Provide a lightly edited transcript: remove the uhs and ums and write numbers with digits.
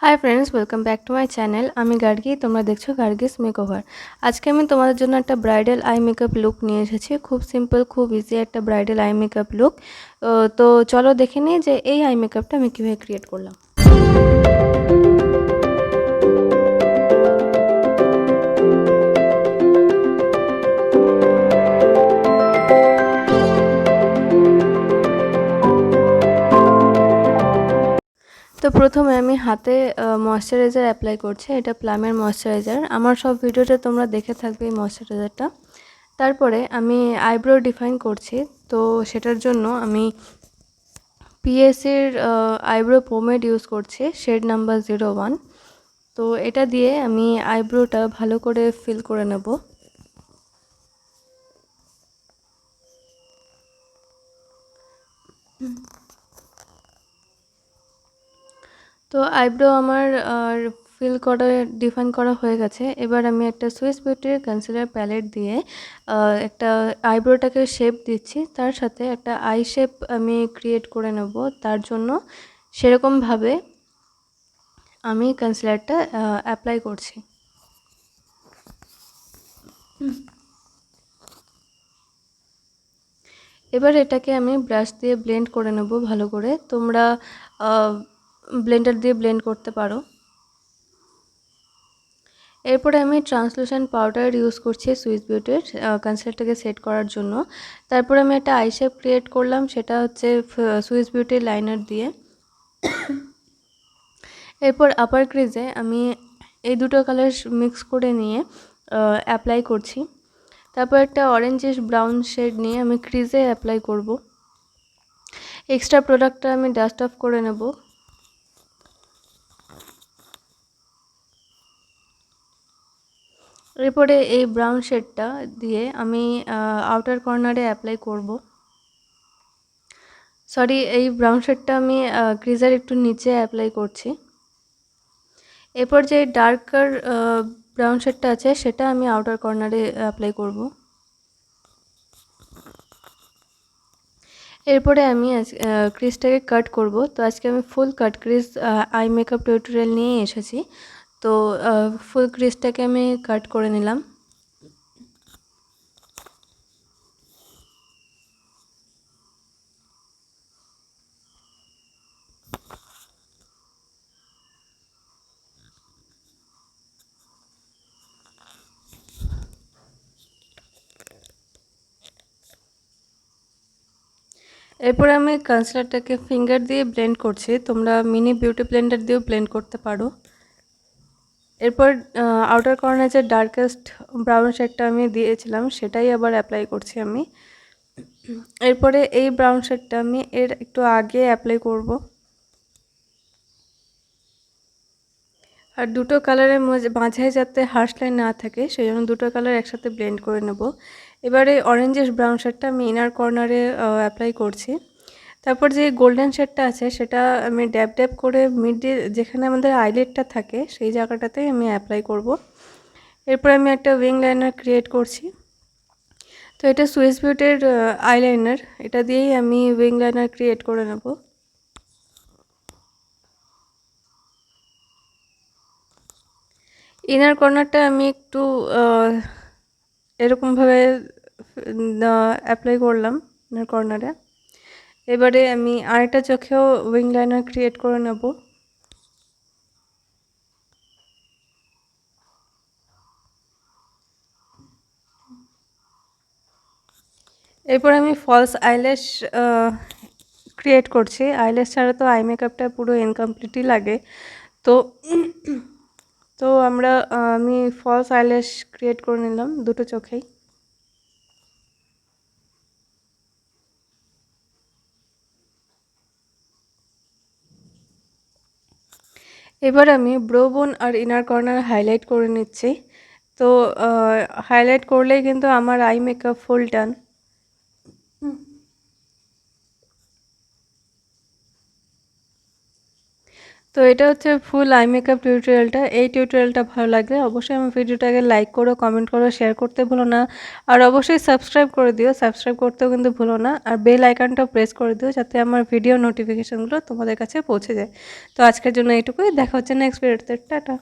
Hi friends, welcome back to my channel. আমি গার্গী, তোমরা দেখছো গার্গিস মেকওভার। আজকে আমি তোমাদের জন্য একটা ব্রাইডাল আই মেকআপ লুক নিয়ে এসেছি। খুব সিম্পল, খুব ইজি একটা ব্রাইডাল আই মেকআপ লুক। তো চলো দেখে নিই যে এই আই মেকআপটা আমি কীভাবে ক্রিয়েট করলাম। তো প্রথমে আমি হাতে ময়শ্চারাইজার অ্যাপ্লাই করছি। এটা প্লামের ময়শ্চারাইজার। আমার সব ভিডিওতে তোমরা দেখে থাকবে এই ময়শ্চারাইজারটা। তারপরে আমি আইব্রো ডিফাইন করছি। তো সেটার জন্য আমি পিএসির আইব্রো পোমেড ইউজ করছি, শেড নাম্বার 01। তো এটা দিয়ে আমি আইব্রোটা ভালো করে ফিল করে নেব। তো আইব্রো আমার ফিল করা ডিফাইন করা হয়ে গেছে। এবার আমি একটা সুইস বিউটির কনসিলার প্যালেট দিয়ে একটা আইব্রোটাকে শেপ দিচ্ছি, তার সাথে একটা আই শেপ আমি ক্রিয়েট করে নেব। তার জন্য সেরকমভাবে আমি কনসিলারটা অ্যাপ্লাই করছি। এবার এটাকে আমি ব্রাশ দিয়ে ব্লেন্ড করে নেব ভালো করে। তোমরা ব্লেন্ডার দিয়ে ব্লেন্ড করতে পারো। এরপরে আমি ট্রান্সলুসেন্ট পাউডার ইউজ করছি সুইস বিউটির কনসিলারটাকে সেট করার জন্য। তারপরে আমি একটা আই শেপ ক্রিয়েট করলাম, সেটা হচ্ছে সুইস বিউটির লাইনার দিয়ে। এরপর আপার ক্রিজে আমি এই দুটো কালার মিক্স করে নিয়ে অ্যাপ্লাই করছি। তারপর একটা অরেঞ্জিশ ব্রাউন শেড নিয়ে আমি ক্রিজে অ্যাপ্লাই করব। এক্সট্রা প্রোডাক্টটা আমি ডাস্ট অফ করে নেব। এরপরে এই ব্রাউন শেডটা দিয়ে আমি আউটার কর্নারে অ্যাপ্লাই করব। সরি, এই ব্রাউন শেডটা আমি ক্রিজার একটু নিচে অ্যাপ্লাই করছি। এরপর যে ডার্কার ব্রাউন শেডটা আছে সেটা আমি আউটার কর্নারে অ্যাপ্লাই করব। এরপরে আমি ক্রিজটাকে কাট করব। তো আজকে আমি ফুল কাট ক্রিজ আই মেকআপ টিউটোরিয়াল নিয়ে এসেছি। তো ফুল ক্রিজটাকে আমি কাট করে নিলাম। এরপরে আমি কনসিলারটাকে ফিঙ্গার দিয়ে ব্লেন্ড করছি। তোমরা মিনি বিউটি ব্লেন্ডার দিয়েও ব্লেন্ড করতে পারো। এরপর আউটার কর্নারে যে ডার্কেস্ট ব্রাউন শেডটা আমি দিয়েছিলাম সেটাই আবার অ্যাপ্লাই করছি আমি। এরপরে এই ব্রাউন শেডটা আমি এর একটু আগে অ্যাপ্লাই করব। আর দুটো কালারের মাঝে যাতে হার্শ লাইন না থাকে সেই জন্য দুটো কালার একসাথে ব্লেন্ড করে নেব। এবারে অরেঞ্জিশ ব্রাউন শেডটা আমি ইনার কর্নারে অ্যাপ্লাই করছি। তারপর যে গোল্ডেন শেডটা আছে সেটা আমি ড্যাব ড্যাব করে মিডে যেখানে আমাদের আইলেটটা থাকে সেই জায়গাটাতেই আমি অ্যাপ্লাই করব। এরপর আমি একটা উইং লাইনার ক্রিয়েট করছি। তো এটা সুইস বিউটির আইলাইনার, এটা দিয়েই আমি উইং লাইনার ক্রিয়েট করে নেব। ইনার কর্নারটা আমি একটু এরকমভাবে অ্যাপ্লাই করলাম ইনার কর্নারে। এবারে আমি আরেকটা চোখেও উইং লাইনার ক্রিয়েট করে নেব। এরপর আমি ফলস আইল্যাশ ক্রিয়েট করছি। আইল্যাশ ছাড়া তো আই মেকআপটা পুরো ইনকমপ্লিটই লাগে। তো তো আমি ফলস আইল্যাশ ক্রিয়েট করে নিলাম দুটো চোখেই। এবার আমি ব্রো বোন আর ইনার কর্নার হাইলাইট করে নিচ্ছি। তো হাইলাইট করলেই কিন্তু আমার আই মেকআপ ফুল ডান। তো এটা হচ্ছে ফুল আই মেকআপ টিউটোরিয়ালটা। এই টিউটোরিয়ালটা ভালো লাগলে অবশ্যই আমার ভিডিওটাকে লাইক করো, কমেন্ট করো, শেয়ার করতে ভুলো না। আর অবশ্যই সাবস্ক্রাইব করে দিও। সাবস্ক্রাইব করতেও কিন্তু ভুলো না। আর বেল আইকনটাও প্রেস করে দিও যাতে আমার ভিডিও নোটিফিকেশনগুলো তোমাদের কাছে পৌঁছে যায়। তো আজকের জন্য এইটুকুই। দেখা হচ্ছে নেক্সট ভিডিওতে। টাটা।